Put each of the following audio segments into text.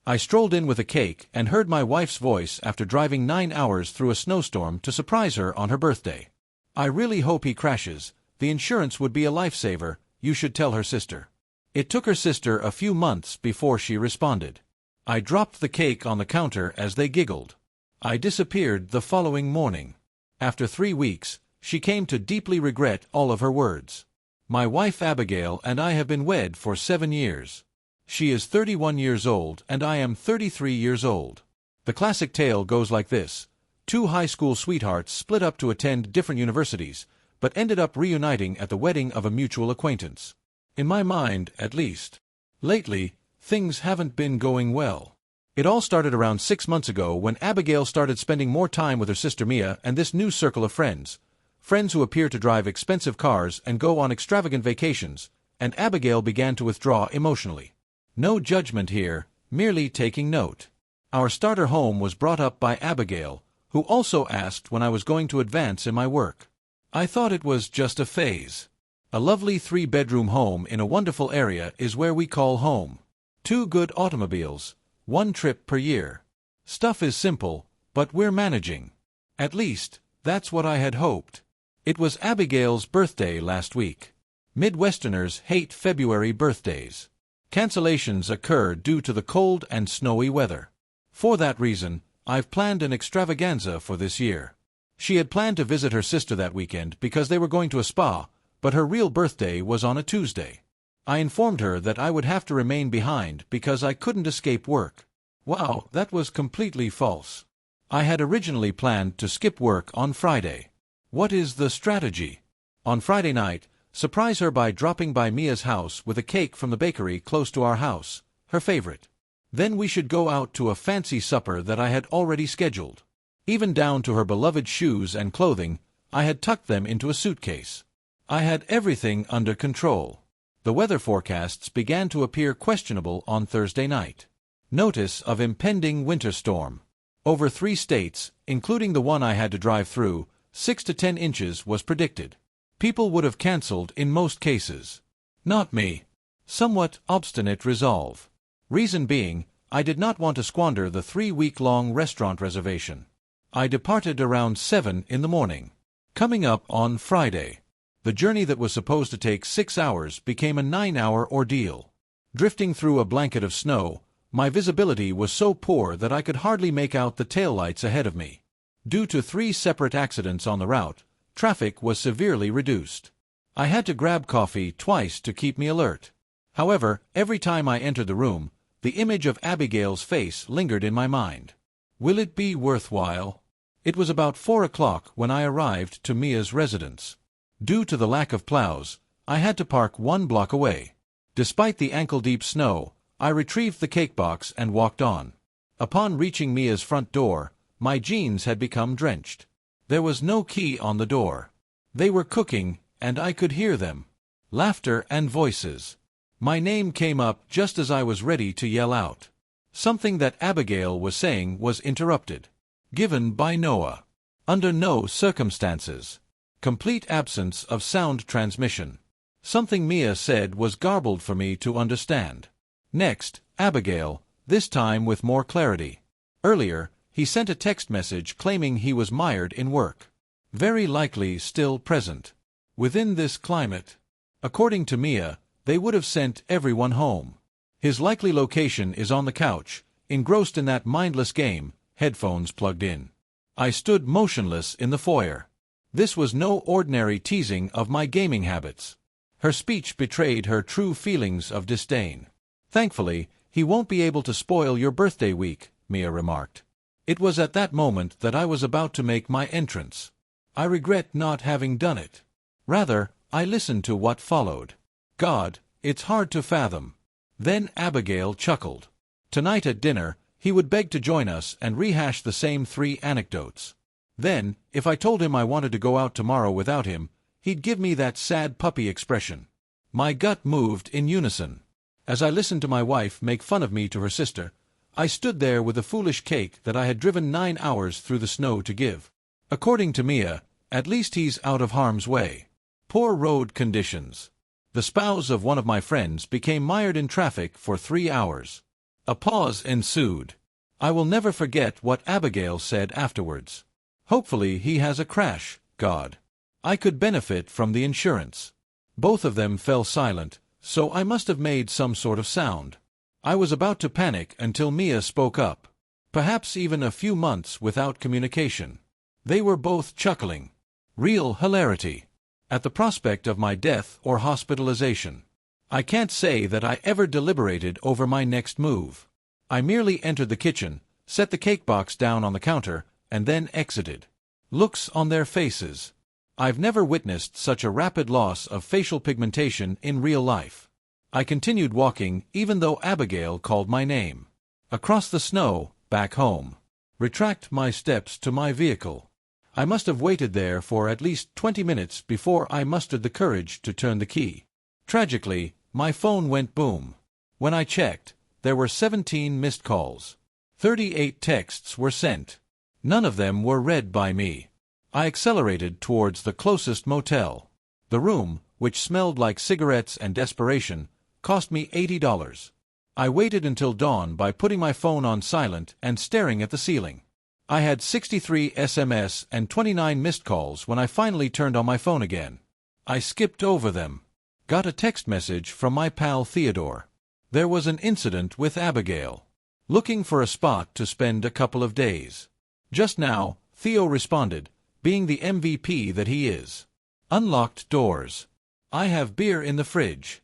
I strolled in with a cake and heard my wife's voice after driving 9 hours through a snowstorm to surprise her on her birthday. "I really hope he crashes. The insurance would be a lifesaver. You should tell her sister." It took her sister a few months before she responded. I dropped the cake on the counter as they giggled. I disappeared the following morning. After 3 weeks, she came to deeply regret all of her words. My wife Abigail and I have been wed for 7 years. She is 31 years old and I am 33 years old. The classic tale goes like this. 2 high school sweethearts split up to attend different universities, but ended up reuniting at the wedding of a mutual acquaintance. In my mind, at least. Lately, things haven't been going well. It all started around 6 months ago when Abigail started spending more time with her sister Mia and this new circle of friends. Friends who appear to drive expensive cars and go on extravagant vacations, and Abigail began to withdraw emotionally. No judgment here, merely taking note. Our starter home was brought up by Abigail, who also asked when I was going to advance in my work. I thought it was just a phase. A lovely 3-bedroom home in a wonderful area is where we call home. 2 good automobiles, 1 trip per year. Stuff is simple, but we're managing. At least, that's what I had hoped. It was Abigail's birthday last week. Midwesterners hate February birthdays. Cancellations occur due to the cold and snowy weather. For that reason, I've planned an extravaganza for this year. She had planned to visit her sister that weekend because they were going to a spa, but her real birthday was on a Tuesday. I informed her that I would have to remain behind because I couldn't escape work. Wow, that was completely false. I had originally planned to skip work on Friday. What is the strategy? On Friday night, surprise her by dropping by Mia's house with a cake from the bakery close to our house, her favorite. Then we should go out to a fancy supper that I had already scheduled. Even down to her beloved shoes and clothing, I had tucked them into a suitcase. I had everything under control. The weather forecasts began to appear questionable on Thursday night. Notice of impending winter storm. Over 3 states, including the one I had to drive through, 6 to 10 inches was predicted. People would have cancelled in most cases. Not me. Somewhat obstinate resolve. Reason being, I did not want to squander the 3-week-long restaurant reservation. I departed around 7 in the morning. Coming up on Friday. The journey that was supposed to take 6 hours became a 9-hour ordeal. Drifting through a blanket of snow, my visibility was so poor that I could hardly make out the taillights ahead of me. Due to 3 separate accidents on the route, traffic was severely reduced. I had to grab coffee twice to keep me alert. However, every time I entered the room, the image of Abigail's face lingered in my mind. Will it be worthwhile? It was about 4 o'clock when I arrived to Mia's residence. Due to the lack of plows, I had to park 1 block away. Despite the ankle-deep snow, I retrieved the cake box and walked on. Upon reaching Mia's front door, my jeans had become drenched. There was no key on the door. They were cooking, and I could hear them. Laughter and voices. My name came up just as I was ready to yell out. Something that Abigail was saying was interrupted. Given by Noah. Under no circumstances. Complete absence of sound transmission. Something Mia said was garbled for me to understand. Next, Abigail, this time with more clarity. Earlier, he sent a text message claiming he was mired in work. Very likely still present. Within this climate, according to Mia, they would have sent everyone home. His likely location is on the couch, engrossed in that mindless game, headphones plugged in. I stood motionless in the foyer. This was no ordinary teasing of my gaming habits. Her speech betrayed her true feelings of disdain. Thankfully, he won't be able to spoil your birthday week, Mia remarked. It was at that moment that I was about to make my entrance. I regret not having done it. Rather, I listened to what followed. God, it's hard to fathom. Then Abigail chuckled. Tonight at dinner, he would beg to join us and rehash the same 3 anecdotes. Then, if I told him I wanted to go out tomorrow without him, he'd give me that sad puppy expression. My gut moved in unison. As I listened to my wife make fun of me to her sister, I stood there with a foolish cake that I had driven 9 hours through the snow to give. According to Mia, at least he's out of harm's way. Poor road conditions. The spouse of one of my friends became mired in traffic for 3 hours. A pause ensued. I will never forget what Abigail said afterwards. Hopefully he has a crash, God. I could benefit from the insurance. Both of them fell silent, so I must have made some sort of sound. I was about to panic until Mia spoke up. Perhaps even a few months without communication. They were both chuckling. Real hilarity. At the prospect of my death or hospitalization. I can't say that I ever deliberated over my next move. I merely entered the kitchen, set the cake box down on the counter, and then exited. Looks on their faces. I've never witnessed such a rapid loss of facial pigmentation in real life. I continued walking even though Abigail called my name. Across the snow, back home. Retract my steps to my vehicle. I must have waited there for at least 20 minutes before I mustered the courage to turn the key. Tragically, my phone went boom. When I checked, there were 17 missed calls. 38 texts were sent. None of them were read by me. I accelerated towards the closest motel. The room, which smelled like cigarettes and desperation, cost me $80. I waited until dawn by putting my phone on silent and staring at the ceiling. I had 63 SMS and 29 missed calls when I finally turned on my phone again. I skipped over them. Got a text message from my pal Theodore. There was an incident with Abigail. Looking for a spot to spend a couple of days. Just now, Theo responded, being the MVP that he is. Unlocked doors. I have beer in the fridge.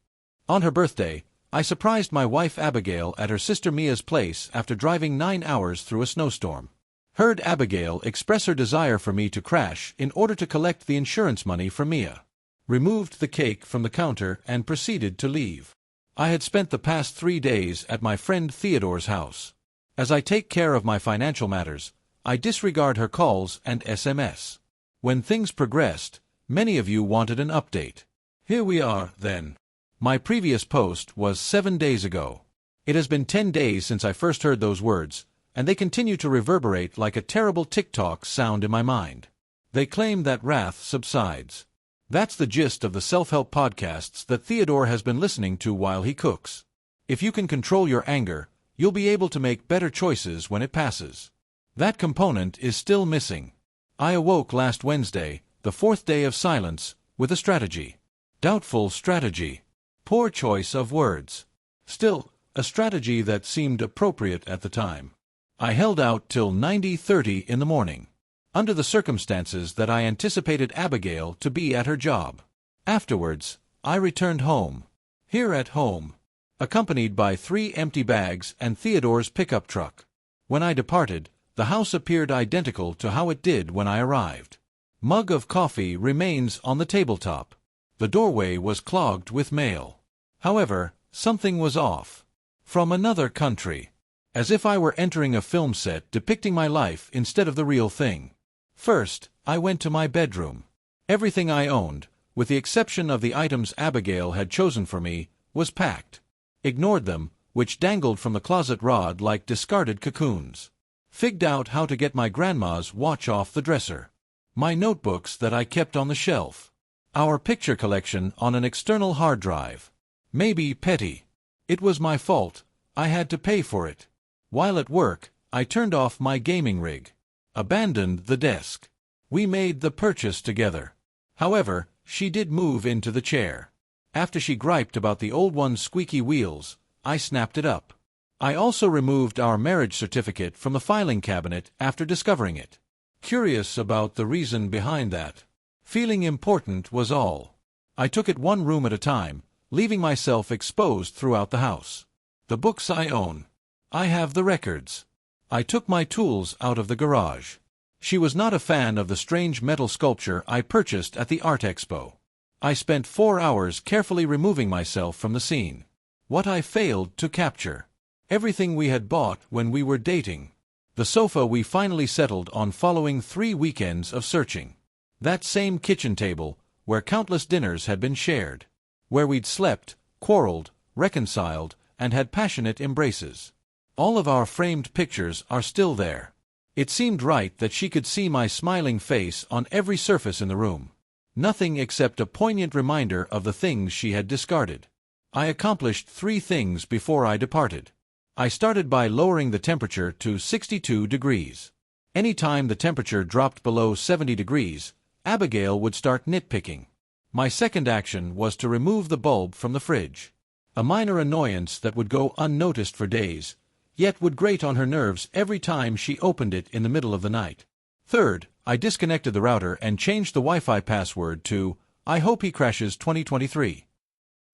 On her birthday, I surprised my wife Abigail at her sister Mia's place after driving 9 hours through a snowstorm. Heard Abigail express her desire for me to crash in order to collect the insurance money from Mia. Removed the cake from the counter and proceeded to leave. I had spent the past 3 days at my friend Theodore's house. As I take care of my financial matters, I disregard her calls and SMS. When things progressed, many of you wanted an update. Here we are, then. My previous post was 7 days ago. It has been 10 days since I first heard those words, and they continue to reverberate like a terrible TikTok sound in my mind. They claim that wrath subsides. That's the gist of the self-help podcasts that Theodore has been listening to while he cooks. If you can control your anger, you'll be able to make better choices when it passes. That component is still missing. I awoke last Wednesday, the 4th day of silence, with a strategy. Doubtful strategy. Poor choice of words. Still, a strategy that seemed appropriate at the time. I held out till 9:30 in the morning. Under the circumstances that I anticipated Abigail to be at her job. Afterwards, I returned home. Here at home. Accompanied by 3 empty bags and Theodore's pickup truck. When I departed, the house appeared identical to how it did when I arrived. Mug of coffee remains on the tabletop. The doorway was clogged with mail. However, something was off. From another country. As if I were entering a film set depicting my life instead of the real thing. First, I went to my bedroom. Everything I owned, with the exception of the items Abigail had chosen for me, was packed. Ignored them, which dangled from the closet rod like discarded cocoons. Figured out how to get my grandma's watch off the dresser. My notebooks that I kept on the shelf. Our picture collection on an external hard drive. Maybe petty. It was my fault. I had to pay for it. While at work, I turned off my gaming rig. Abandoned the desk. We made the purchase together. However, she did move into the chair. After she griped about the old one's squeaky wheels, I snapped it up. I also removed our marriage certificate from the filing cabinet after discovering it. Curious about the reason behind that. Feeling important was all. I took it one room at a time, leaving myself exposed throughout the house. The books I own. I have the records. I took my tools out of the garage. She was not a fan of the strange metal sculpture I purchased at the art expo. I spent 4 hours carefully removing myself from the scene. What I failed to capture. Everything we had bought when we were dating. The sofa we finally settled on following 3 weekends of searching. That same kitchen table, where countless dinners had been shared. Where we'd slept, quarreled, reconciled, and had passionate embraces. All of our framed pictures are still there. It seemed right that she could see my smiling face on every surface in the room. Nothing except a poignant reminder of the things she had discarded. I accomplished 3 things before I departed. I started by lowering the temperature to 62 degrees. Any time the temperature dropped below 70 degrees, Abigail would start nitpicking. My second action was to remove the bulb from the fridge. A minor annoyance that would go unnoticed for days, yet would grate on her nerves every time she opened it in the middle of the night. Third, I disconnected the router and changed the Wi-Fi password to "I hope he crashes 2023.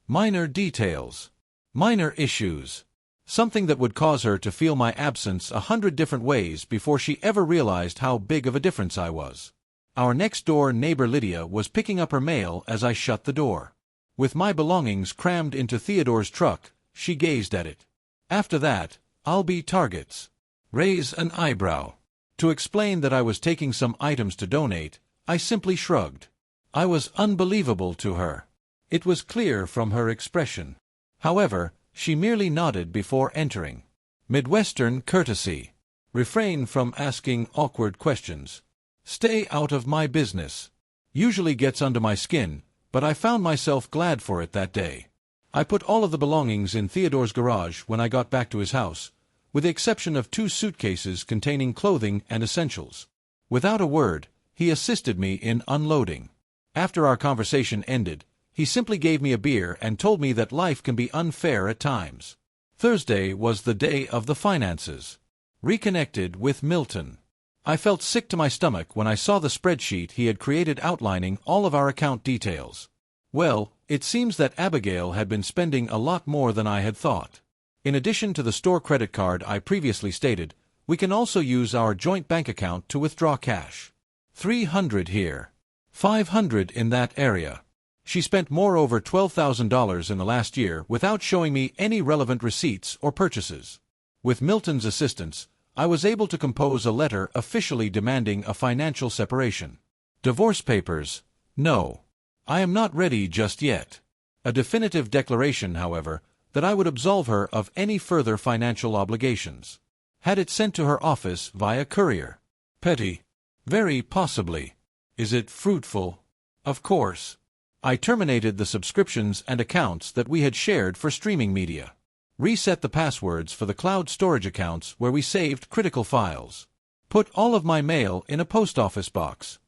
Minor details. Minor issues. Something that would cause her to feel my absence 100 different ways before she ever realized how big of a difference I was. Our next-door neighbor Lydia was picking up her mail as I shut the door. With my belongings crammed into Theodore's truck, she gazed at it. After that, I'll be targets. Raise an eyebrow. To explain that I was taking some items to donate, I simply shrugged. I was unbelievable to her. It was clear from her expression. However, she merely nodded before entering. Midwestern courtesy. Refrain from asking awkward questions. Stay out of my business. Usually gets under my skin, but I found myself glad for it that day. I put all of the belongings in Theodore's garage when I got back to his house, with the exception of 2 suitcases containing clothing and essentials. Without a word, he assisted me in unloading. After our conversation ended, he simply gave me a beer and told me that life can be unfair at times. Thursday was the day of the finances. Reconnected with Milton. I felt sick to my stomach when I saw the spreadsheet he had created outlining all of our account details. Well, it seems that Abigail had been spending a lot more than I had thought. In addition to the store credit card I previously stated, we can also use our joint bank account to withdraw cash. $300 here. $500 in that area. She spent more over $12,000 in the last year without showing me any relevant receipts or purchases. With Milton's assistance, I was able to compose a letter officially demanding a financial separation. Divorce papers? No. I am not ready just yet. A definitive declaration, however, that I would absolve her of any further financial obligations. Had it sent to her office via courier. Petty. Very possibly. Is it fruitful? Of course. I terminated the subscriptions and accounts that we had shared for streaming media. Reset the passwords for the cloud storage accounts where we saved critical files. Put all of my mail in a post office box.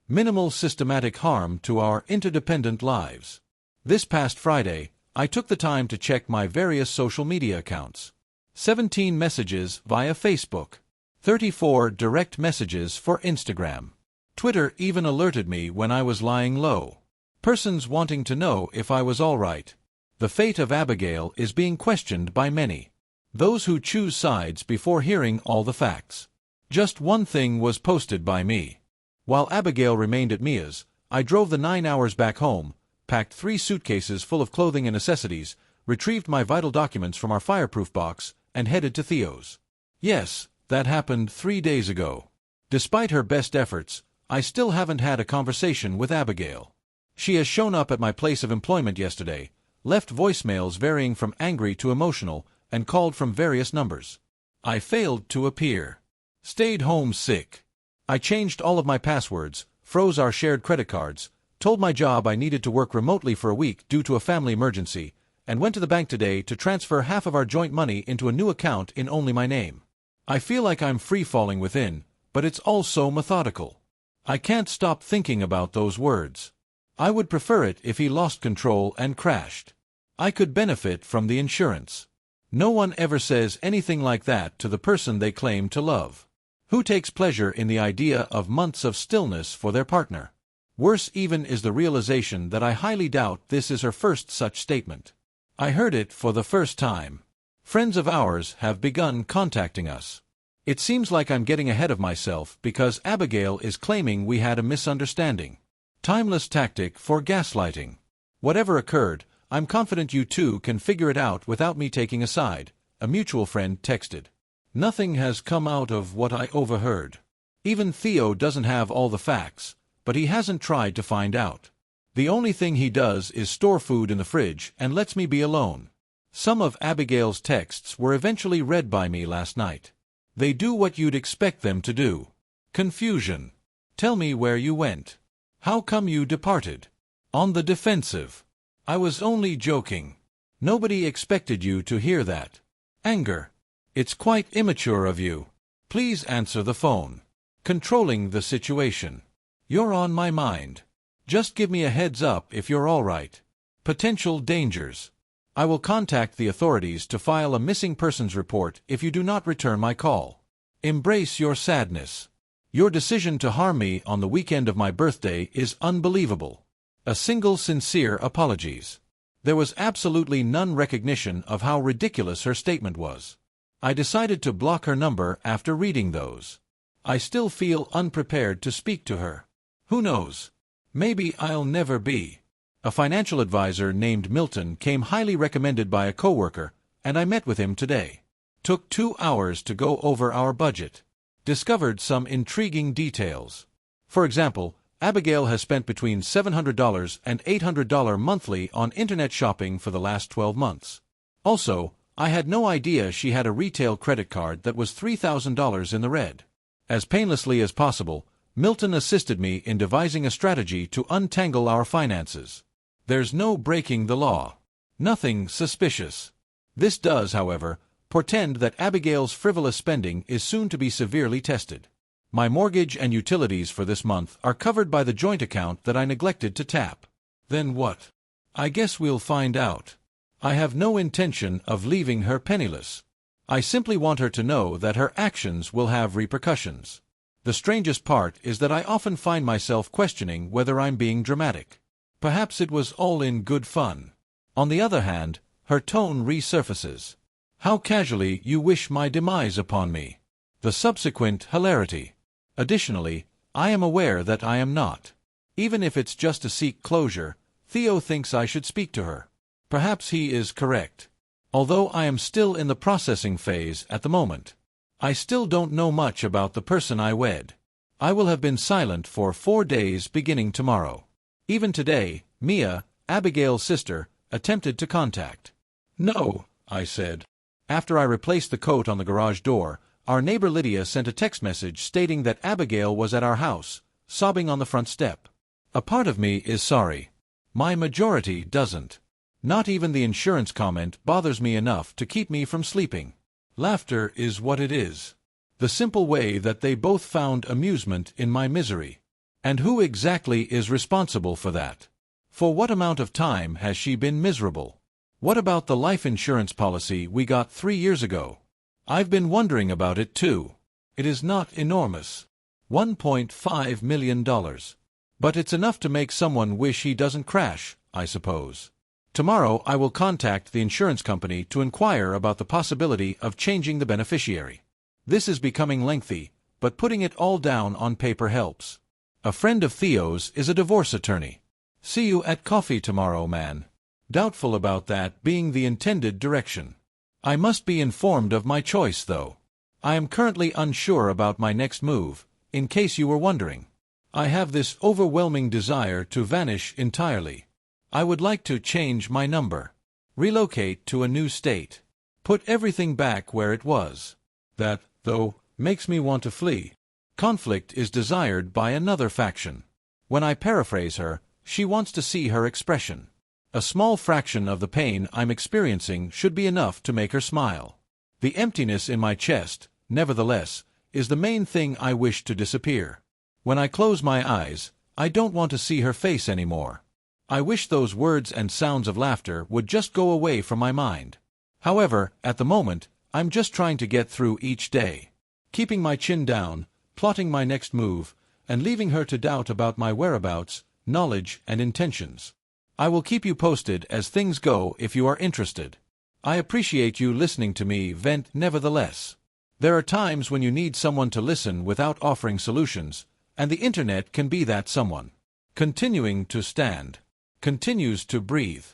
Minimal systematic harm to our interdependent lives. This past Friday, I took the time to check my various social media accounts. 17 messages via Facebook. 34 direct messages for Instagram. Twitter even alerted me when I was lying low. Persons wanting to know if I was all right. The fate of Abigail is being questioned by many. Those who choose sides before hearing all the facts. Just one thing was posted by me. While Abigail remained at Mia's, I drove the 9 hours back home, packed 3 suitcases full of clothing and necessities, retrieved my vital documents from our fireproof box, and headed to Theo's. Yes, that happened 3 days ago. Despite her best efforts, I still haven't had a conversation with Abigail. She has shown up at my place of employment yesterday, left voicemails varying from angry to emotional, and called from various numbers. I failed to appear. Stayed home sick. I changed all of my passwords, froze our shared credit cards, told my job I needed to work remotely for a week due to a family emergency, and went to the bank today to transfer half of our joint money into a new account in only my name. I feel like I'm free-falling within, but it's all so methodical. I can't stop thinking about those words. I would prefer it if he lost control and crashed. I could benefit from the insurance. No one ever says anything like that to the person they claim to love. Who takes pleasure in the idea of months of stillness for their partner? Worse even is the realization that I highly doubt this is her first such statement. I heard it for the first time. Friends of ours have begun contacting us. It seems like I'm getting ahead of myself because Abigail is claiming we had a misunderstanding. Timeless tactic for gaslighting. Whatever occurred, I'm confident you two can figure it out without me taking a side, a mutual friend texted. Nothing has come out of what I overheard. Even Theo doesn't have all the facts, but he hasn't tried to find out. The only thing he does is store food in the fridge and lets me be alone. Some of Abigail's texts were eventually read by me last night. They do what you'd expect them to do. Confusion. Tell me where you went. How come you departed? On the defensive. I was only joking. Nobody expected you to hear that. Anger. It's quite immature of you. Please answer the phone. Controlling the situation. You're on my mind. Just give me a heads up if you're all right. Potential dangers. I will contact the authorities to file a missing persons report if you do not return my call. Embrace your sadness. Your decision to harm me on the weekend of my birthday is unbelievable. A single sincere apologies. There was absolutely none recognition of how ridiculous her statement was. I decided to block her number after reading those. I still feel unprepared to speak to her. Who knows? Maybe I'll never be. A financial advisor named Milton came highly recommended by a coworker, and I met with him today. Took 2 hours to go over our budget. Discovered some intriguing details. For example, Abigail has spent between $700 and $800 monthly on internet shopping for the last 12 months. Also, I had no idea she had a retail credit card that was $3,000 in the red. As painlessly as possible, Milton assisted me in devising a strategy to untangle our finances. There's no breaking the law. Nothing suspicious. This does, however, portend that Abigail's frivolous spending is soon to be severely tested. My mortgage and utilities for this month are covered by the joint account that I neglected to tap. Then what? I guess we'll find out. I have no intention of leaving her penniless. I simply want her to know that her actions will have repercussions. The strangest part is that I often find myself questioning whether I'm being dramatic. Perhaps it was all in good fun. On the other hand, her tone resurfaces. How casually you wish my demise upon me. The subsequent hilarity. Additionally, I am aware that I am not. Even if it's just to seek closure, Theo thinks I should speak to her. Perhaps he is correct. Although I am still in the processing phase at the moment. I still don't know much about the person I wed. I will have been silent for 4 days beginning tomorrow. Even today, Mia, Abigail's sister, attempted to contact. No, I said. After I replaced the coat on the garage door, our neighbor Lydia sent a text message stating that Abigail was at our house, sobbing on the front step. A part of me is sorry. My majority doesn't. Not even the insurance comment bothers me enough to keep me from sleeping. Laughter is what it is. The simple way that they both found amusement in my misery. And who exactly is responsible for that? For what amount of time has she been miserable? What about the life insurance policy we got 3 years ago? I've been wondering about it too. It is not enormous. $1.5 million. But it's enough to make someone wish he doesn't crash, I suppose. Tomorrow I will contact the insurance company to inquire about the possibility of changing the beneficiary. This is becoming lengthy, but putting it all down on paper helps. A friend of Theo's is a divorce attorney. See you at coffee tomorrow, man. Doubtful about that being the intended direction. I must be informed of my choice, though. I am currently unsure about my next move, in case you were wondering. I have this overwhelming desire to vanish entirely. I would like to change my number. Relocate to a new state. Put everything back where it was. That, though, makes me want to flee. Conflict is desired by another faction. When I paraphrase her, she wants to see her expression. A small fraction of the pain I'm experiencing should be enough to make her smile. The emptiness in my chest, nevertheless, is the main thing I wish to disappear. When I close my eyes, I don't want to see her face anymore. I wish those words and sounds of laughter would just go away from my mind. However, at the moment, I'm just trying to get through each day. Keeping my chin down, plotting my next move, and leaving her to doubt about my whereabouts, knowledge, and intentions. I will keep you posted as things go if you are interested. I appreciate you listening to me vent nevertheless. There are times when you need someone to listen without offering solutions, and the internet can be that someone. Continuing to stand. Continues to breathe.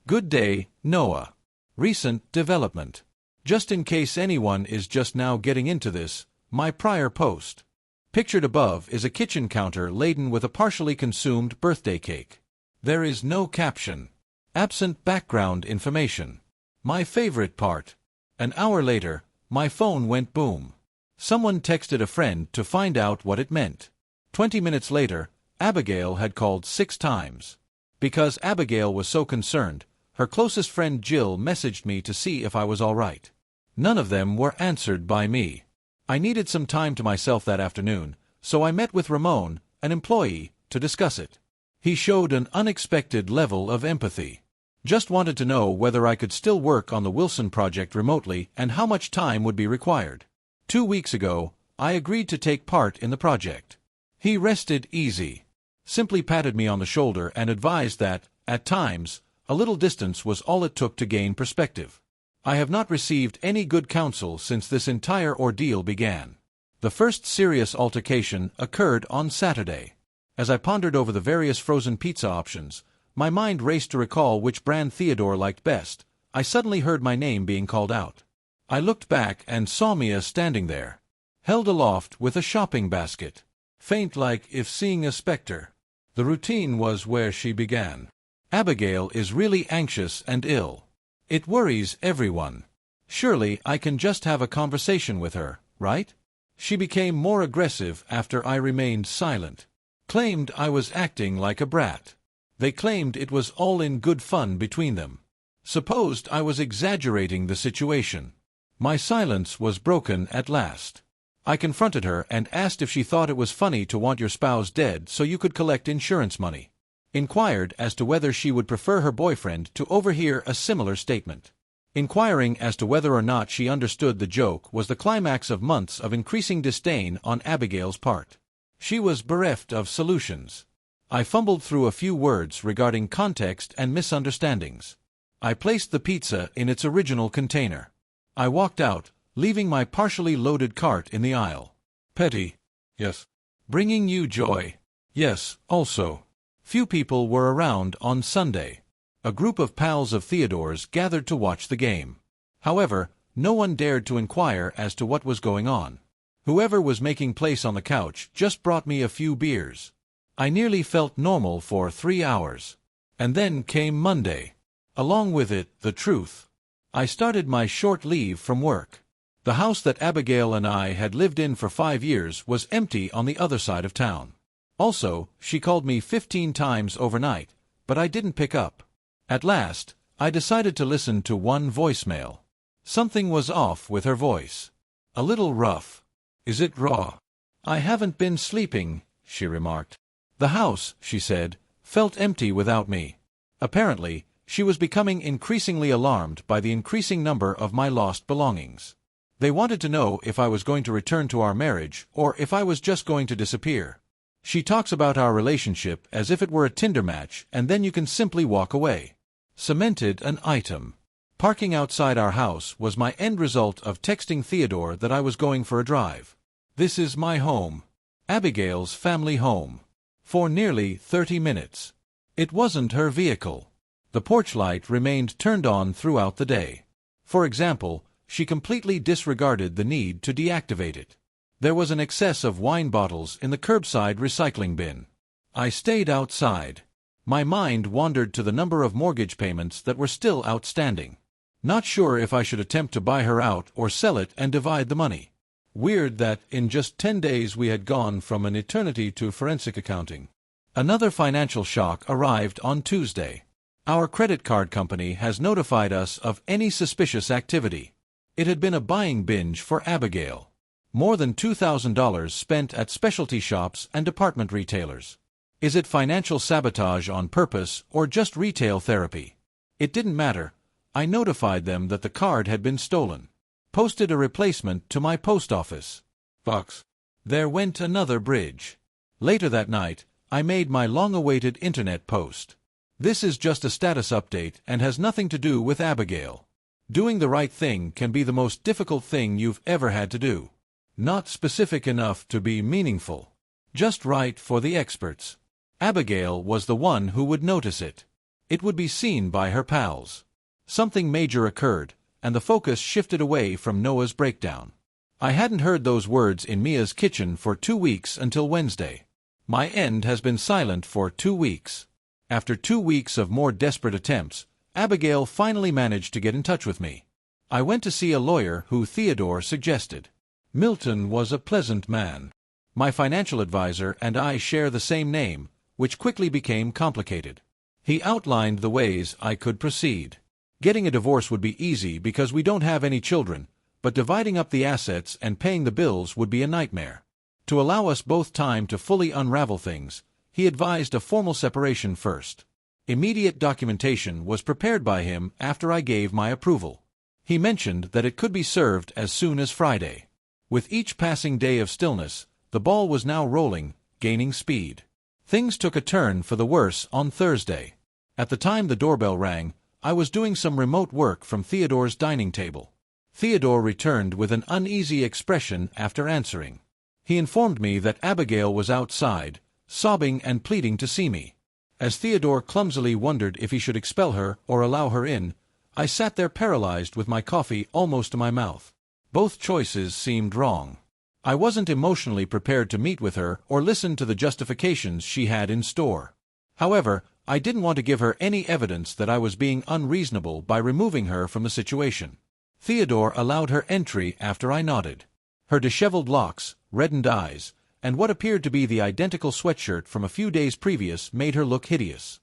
Good day, Noah. Recent development. Just in case anyone is just now getting into this, my prior post. Pictured above is a kitchen counter laden with a partially consumed birthday cake. There is no caption. Absent background information. My favorite part. An hour later, my phone went boom. Someone texted a friend to find out what it meant. 20 minutes later, Abigail had called 6 times. Because Abigail was so concerned, her closest friend Jill messaged me to see if I was all right. None of them were answered by me. I needed some time to myself that afternoon, so I met with Ramon, an employee, to discuss it. He showed an unexpected level of empathy. Just wanted to know whether I could still work on the Wilson project remotely and how much time would be required. 2 weeks ago, I agreed to take part in the project. He rested easy, simply patted me on the shoulder and advised that, at times, a little distance was all it took to gain perspective. I have not received any good counsel since this entire ordeal began. The first serious altercation occurred on Saturday. As I pondered over the various frozen pizza options, my mind raced to recall which brand Theodore liked best. I suddenly heard my name being called out. I looked back and saw Mia standing there, held aloft with a shopping basket, faint like if seeing a specter. The routine was where she began. Abigail is really anxious and ill. It worries everyone. Surely I can just have a conversation with her, right? She became more aggressive after I remained silent. Claimed I was acting like a brat. They claimed it was all in good fun between them. Supposed I was exaggerating the situation. My silence was broken at last. I confronted her and asked if she thought it was funny to want your spouse dead so you could collect insurance money. Inquired as to whether she would prefer her boyfriend to overhear a similar statement. Inquiring as to whether or not she understood the joke was the climax of months of increasing disdain on Abigail's part. She was bereft of solutions. I fumbled through a few words regarding context and misunderstandings. I placed the pizza in its original container. I walked out, leaving my partially loaded cart in the aisle. Petty. Yes. Bringing you joy. Yes, also. Few people were around on Sunday. A group of pals of Theodore's gathered to watch the game. However, no one dared to inquire as to what was going on. Whoever was making place on the couch just brought me a few beers. I nearly felt normal for 3 hours. And then came Monday. Along with it, the truth. I started my short leave from work. The house that Abigail and I had lived in for 5 years was empty on the other side of town. Also, she called me 15 times overnight, but I didn't pick up. At last, I decided to listen to one voicemail. Something was off with her voice. A little rough. Is it raw? I haven't been sleeping, she remarked. The house, she said, felt empty without me. Apparently, she was becoming increasingly alarmed by the increasing number of my lost belongings. They wanted to know if I was going to return to our marriage or if I was just going to disappear. She talks about our relationship as if it were a Tinder match and then you can simply walk away. Cemented an item. Parking outside our house was my end result of texting Theodore that I was going for a drive. This is my home. Abigail's family home. For nearly 30 minutes. It wasn't her vehicle. The porch light remained turned on throughout the day. For example, she completely disregarded the need to deactivate it. There was an excess of wine bottles in the curbside recycling bin. I stayed outside. My mind wandered to the number of mortgage payments that were still outstanding. Not sure if I should attempt to buy her out or sell it and divide the money. Weird that in just 10 days we had gone from an eternity to forensic accounting. Another financial shock arrived on Tuesday. Our credit card company has notified us of any suspicious activity. It had been a buying binge for Abigail. More than $2,000 spent at specialty shops and department retailers. Is it financial sabotage on purpose or just retail therapy? It didn't matter. I notified them that the card had been stolen. Posted a replacement to my post office. Box. There went another bridge. Later that night, I made my long-awaited internet post. This is just a status update and has nothing to do with Abigail. Doing the right thing can be the most difficult thing you've ever had to do. Not specific enough to be meaningful. Just right for the experts. Abigail was the one who would notice it. It would be seen by her pals. Something major occurred, and the focus shifted away from Noah's breakdown. I hadn't heard those words in Mia's kitchen for 2 weeks until Wednesday. My end has been silent for 2 weeks. After 2 weeks of more desperate attempts, Abigail finally managed to get in touch with me. I went to see a lawyer who Theodore suggested. Milton was a pleasant man. My financial advisor and I share the same name, which quickly became complicated. He outlined the ways I could proceed. Getting a divorce would be easy because we don't have any children, but dividing up the assets and paying the bills would be a nightmare. To allow us both time to fully unravel things, he advised a formal separation first. Immediate documentation was prepared by him after I gave my approval. He mentioned that it could be served as soon as Friday. With each passing day of stillness, the ball was now rolling, gaining speed. Things took a turn for the worse on Thursday. At the time the doorbell rang, I was doing some remote work from Theodore's dining table. Theodore returned with an uneasy expression after answering. He informed me that Abigail was outside, sobbing and pleading to see me. As Theodore clumsily wondered if he should expel her or allow her in, I sat there paralyzed with my coffee almost to my mouth. Both choices seemed wrong. I wasn't emotionally prepared to meet with her or listen to the justifications she had in store. However, I didn't want to give her any evidence that I was being unreasonable by removing her from the situation. Theodore allowed her entry after I nodded. Her disheveled locks, reddened eyes, and what appeared to be the identical sweatshirt from a few days previous made her look hideous.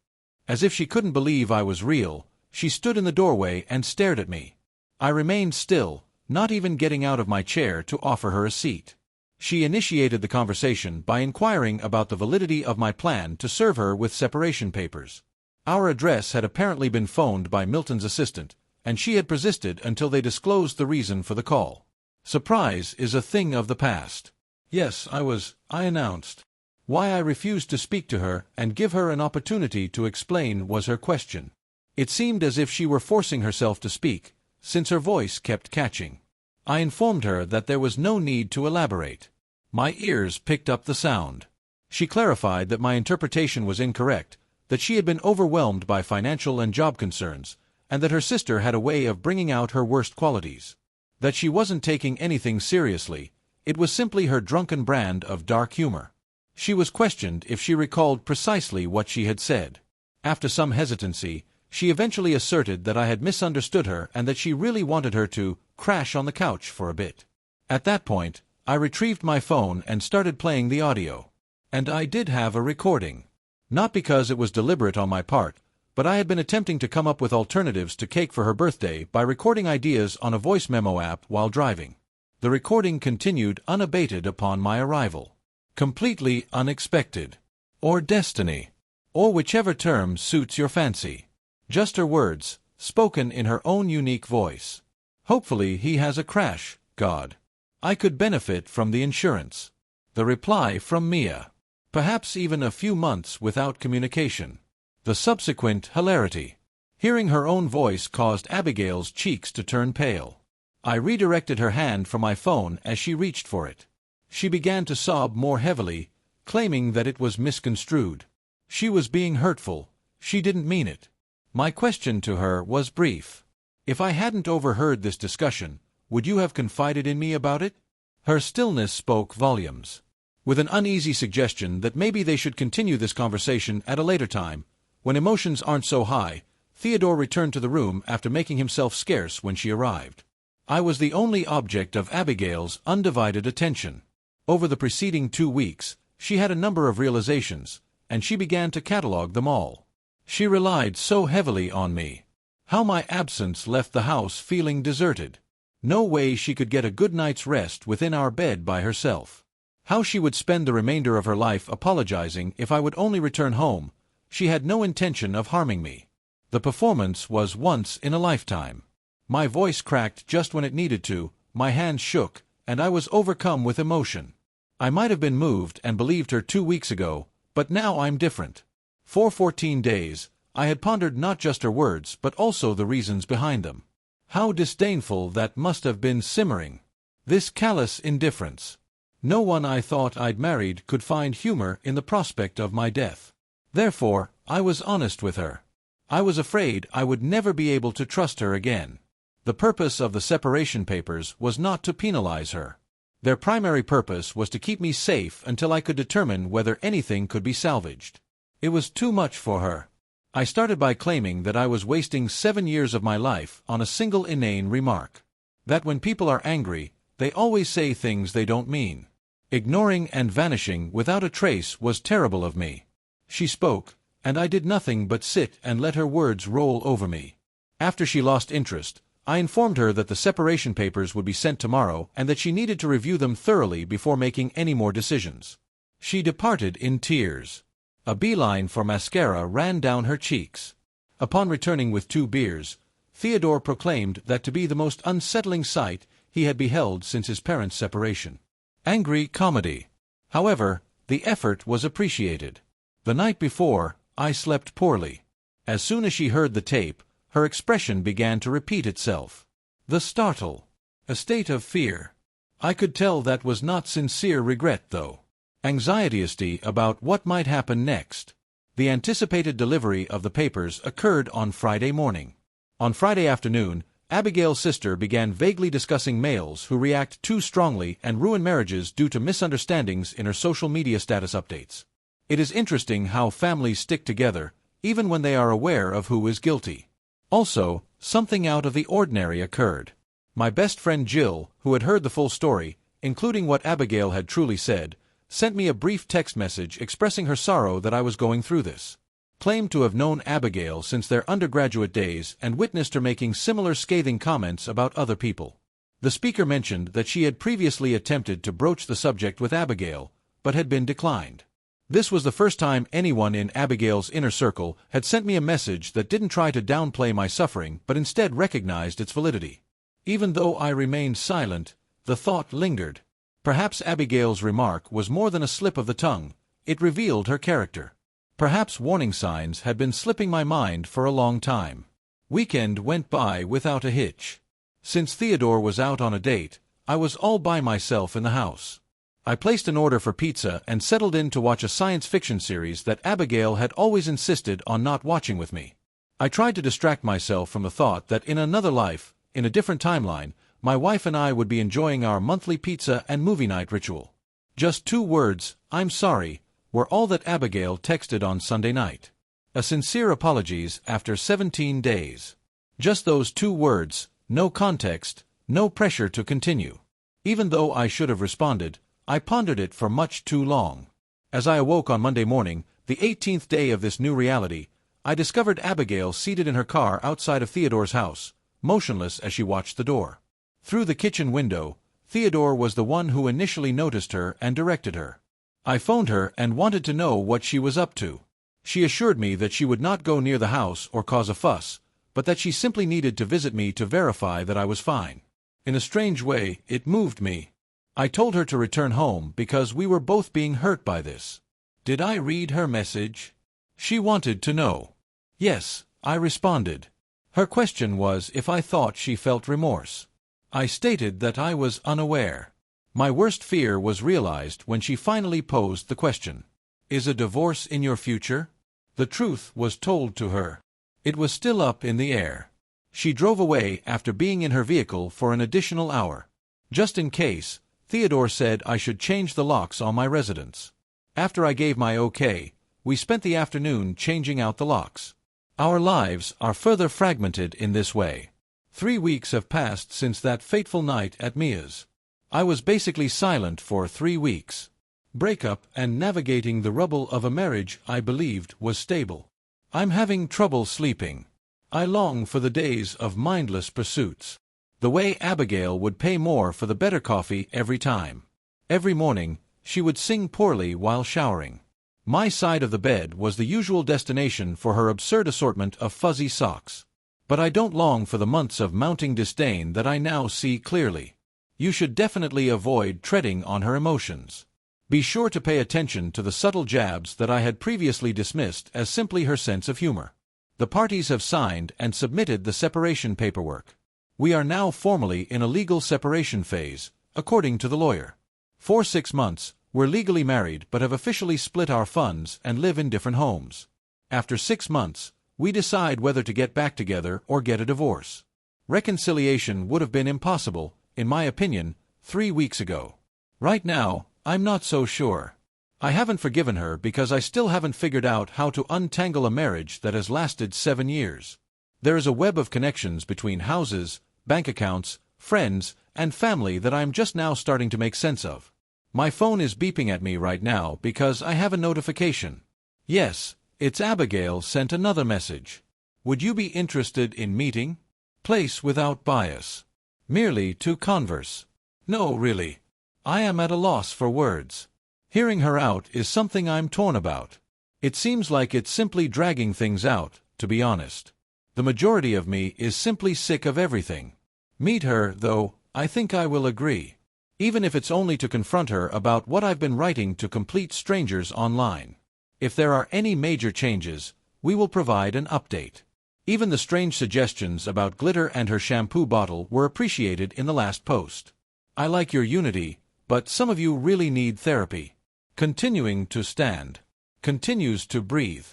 As if she couldn't believe I was real, she stood in the doorway and stared at me. I remained still, not even getting out of my chair to offer her a seat. She initiated the conversation by inquiring about the validity of my plan to serve her with separation papers. Our address had apparently been phoned by Milton's assistant, and she had persisted until they disclosed the reason for the call. Surprise is a thing of the past. Yes, I announced. Why I refused to speak to her and give her an opportunity to explain was her question. It seemed as if she were forcing herself to speak, since her voice kept catching. I informed her that there was no need to elaborate. My ears picked up the sound. She clarified that my interpretation was incorrect, that she had been overwhelmed by financial and job concerns, and that her sister had a way of bringing out her worst qualities. That she wasn't taking anything seriously, it was simply her drunken brand of dark humor. She was questioned if she recalled precisely what she had said. After some hesitancy, she eventually asserted that I had misunderstood her and that she really wanted her to crash on the couch for a bit. At that point, I retrieved my phone and started playing the audio. And I did have a recording. Not because it was deliberate on my part, but I had been attempting to come up with alternatives to cake for her birthday by recording ideas on a voice memo app while driving. The recording continued unabated upon my arrival. Completely unexpected. Or destiny. Or whichever term suits your fancy. Just her words, spoken in her own unique voice. Hopefully he has a crash, God. I could benefit from the insurance. The reply from Mia. Perhaps even a few months without communication. The subsequent hilarity. Hearing her own voice caused Abigail's cheeks to turn pale. I redirected her hand from my phone as she reached for it. She began to sob more heavily, claiming that it was misconstrued. She was being hurtful. She didn't mean it. My question to her was brief. If I hadn't overheard this discussion, would you have confided in me about it? Her stillness spoke volumes. With an uneasy suggestion that maybe they should continue this conversation at a later time, when emotions aren't so high, Theodore returned to the room after making himself scarce when she arrived. I was the only object of Abigail's undivided attention. Over the preceding 2 weeks, she had a number of realizations, and she began to catalog them all. She relied so heavily on me. How my absence left the house feeling deserted. No way she could get a good night's rest within our bed by herself. How she would spend the remainder of her life apologizing if I would only return home. She had no intention of harming me. The performance was once in a lifetime. My voice cracked just when it needed to, my hands shook, and I was overcome with emotion. I might have been moved and believed her 2 weeks ago, but now I'm different. For 14 days, I had pondered not just her words but also the reasons behind them. How disdainful that must have been simmering. This callous indifference. No one I thought I'd married could find humor in the prospect of my death. Therefore, I was honest with her. I was afraid I would never be able to trust her again. The purpose of the separation papers was not to penalize her. Their primary purpose was to keep me safe until I could determine whether anything could be salvaged. It was too much for her. I started by claiming that I was wasting 7 years of my life on a single inane remark. That when people are angry, they always say things they don't mean. Ignoring and vanishing without a trace was terrible of me. She spoke, and I did nothing but sit and let her words roll over me. After she lost interest, I informed her that the separation papers would be sent tomorrow and that she needed to review them thoroughly before making any more decisions. She departed in tears. A beeline for mascara ran down her cheeks. Upon returning with 2 beers, Theodore proclaimed that to be the most unsettling sight he had beheld since his parents' separation. Angry comedy. However, the effort was appreciated. The night before, I slept poorly. As soon as she heard the tape, her expression began to repeat itself. The startle. A state of fear. I could tell that was not sincere regret, though. Anxiety about what might happen next. The anticipated delivery of the papers occurred on Friday morning. On Friday afternoon, Abigail's sister began vaguely discussing males who react too strongly and ruin marriages due to misunderstandings in her social media status updates. It is interesting how families stick together, even when they are aware of who is guilty. Also, something out of the ordinary occurred. My best friend Jill, who had heard the full story, including what Abigail had truly said, sent me a brief text message expressing her sorrow that I was going through this. Claimed to have known Abigail since their undergraduate days and witnessed her making similar scathing comments about other people. The speaker mentioned that she had previously attempted to broach the subject with Abigail, but had been declined. This was the first time anyone in Abigail's inner circle had sent me a message that didn't try to downplay my suffering but instead recognized its validity. Even though I remained silent, the thought lingered. Perhaps Abigail's remark was more than a slip of the tongue, it revealed her character. Perhaps warning signs had been slipping my mind for a long time. Weekend went by without a hitch. Since Theodore was out on a date, I was all by myself in the house. I placed an order for pizza and settled in to watch a science fiction series that Abigail had always insisted on not watching with me. I tried to distract myself from the thought that in another life, in a different timeline, my wife and I would be enjoying our monthly pizza and movie night ritual. Just 2 words, "I'm sorry," were all that Abigail texted on Sunday night. A sincere apologies after 17 days. Just those 2 words, no context, no pressure to continue. Even though I should have responded, I pondered it for much too long. As I awoke on Monday morning, the 18th day of this new reality, I discovered Abigail seated in her car outside of Theodore's house, motionless as she watched the door. Through the kitchen window, Theodore was the one who initially noticed her and directed her. I phoned her and wanted to know what she was up to. She assured me that she would not go near the house or cause a fuss, but that she simply needed to visit me to verify that I was fine. In a strange way, it moved me. I told her to return home because we were both being hurt by this. Did I read her message? She wanted to know. Yes, I responded. Her question was if I thought she felt remorse. I stated that I was unaware. My worst fear was realized when she finally posed the question. Is a divorce in your future? The truth was told to her. It was still up in the air. She drove away after being in her vehicle for an additional hour. Just in case, Theodore said I should change the locks on my residence. After I gave my okay, we spent the afternoon changing out the locks. Our lives are further fragmented in this way. 3 weeks have passed since that fateful night at Mia's. I was basically silent for 3 weeks. Breakup and navigating the rubble of a marriage I believed was stable. I'm having trouble sleeping. I long for the days of mindless pursuits. The way Abigail would pay more for the better coffee every time. Every morning, she would sing poorly while showering. My side of the bed was the usual destination for her absurd assortment of fuzzy socks. But I don't long for the months of mounting disdain that I now see clearly. You should definitely avoid treading on her emotions. Be sure to pay attention to the subtle jabs that I had previously dismissed as simply her sense of humor. The parties have signed and submitted the separation paperwork. We are now formally in a legal separation phase, according to the lawyer. For 6 months, we're legally married but have officially split our funds and live in different homes. After 6 months, we decide whether to get back together or get a divorce. Reconciliation would have been impossible, in my opinion, 3 weeks ago. Right now, I'm not so sure. I haven't forgiven her because I still haven't figured out how to untangle a marriage that has lasted 7 years. There is a web of connections between houses, bank accounts, friends, and family that I'm just now starting to make sense of. My phone is beeping at me right now because I have a notification. Yes, it's Abigail sent another message. Would you be interested in meeting? Place without bias. Merely to converse. No, really. I am at a loss for words. Hearing her out is something I'm torn about. It seems like it's simply dragging things out, to be honest. The majority of me is simply sick of everything. Meet her, though, I think I will agree. Even if it's only to confront her about what I've been writing to complete strangers online. If there are any major changes, we will provide an update. Even the strange suggestions about glitter and her shampoo bottle were appreciated in the last post. I like your unity, but some of you really need therapy. Continuing to stand. Continues to breathe.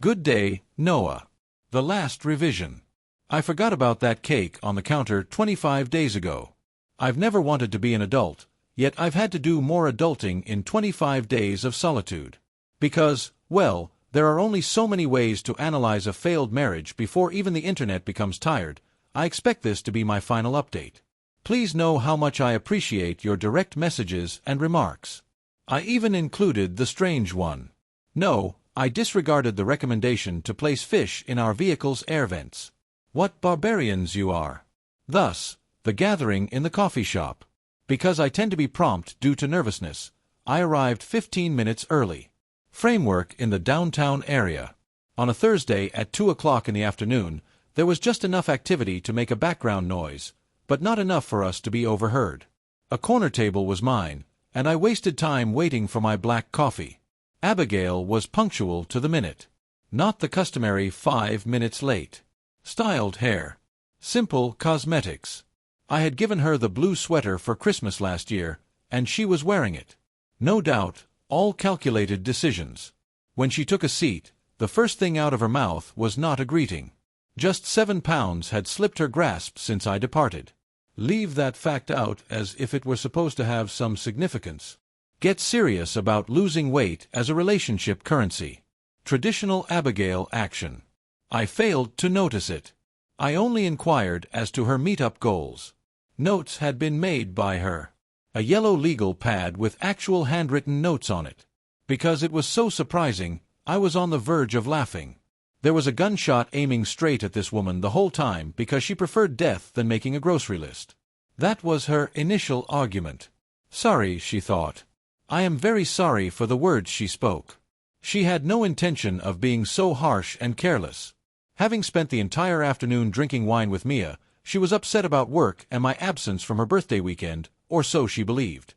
Good day, Noah. The last revision. I forgot about that cake on the counter 25 days ago. I've never wanted to be an adult, yet I've had to do more adulting in 25 days of solitude. Because, well, there are only so many ways to analyze a failed marriage before even the internet becomes tired. I expect this to be my final update. Please know how much I appreciate your direct messages and remarks. I even included the strange one. No, I disregarded the recommendation to place fish in our vehicle's air vents. What barbarians you are. Thus, the gathering in the coffee shop. Because I tend to be prompt due to nervousness, I arrived 15 minutes early. Framework in the downtown area. On a Thursday at 2 o'clock in the afternoon, there was just enough activity to make a background noise, but not enough for us to be overheard. A corner table was mine, and I wasted time waiting for my black coffee. Abigail was punctual to the minute. Not the customary 5 minutes late. Styled hair. Simple cosmetics. I had given her the blue sweater for Christmas last year, and she was wearing it. No doubt, all calculated decisions. When she took a seat, the first thing out of her mouth was not a greeting. Just 7 pounds had slipped her grasp since I departed. Leave that fact out as if it were supposed to have some significance. Get serious about losing weight as a relationship currency. Traditional Abigail action. I failed to notice it. I only inquired as to her meetup goals. Notes had been made by her. A yellow legal pad with actual handwritten notes on it. Because it was so surprising, I was on the verge of laughing. There was a gunshot aiming straight at this woman the whole time because she preferred death than making a grocery list. That was her initial argument. Sorry, she thought. I am very sorry for the words she spoke. She had no intention of being so harsh and careless. Having spent the entire afternoon drinking wine with Mia, she was upset about work and my absence from her birthday weekend, or so she believed.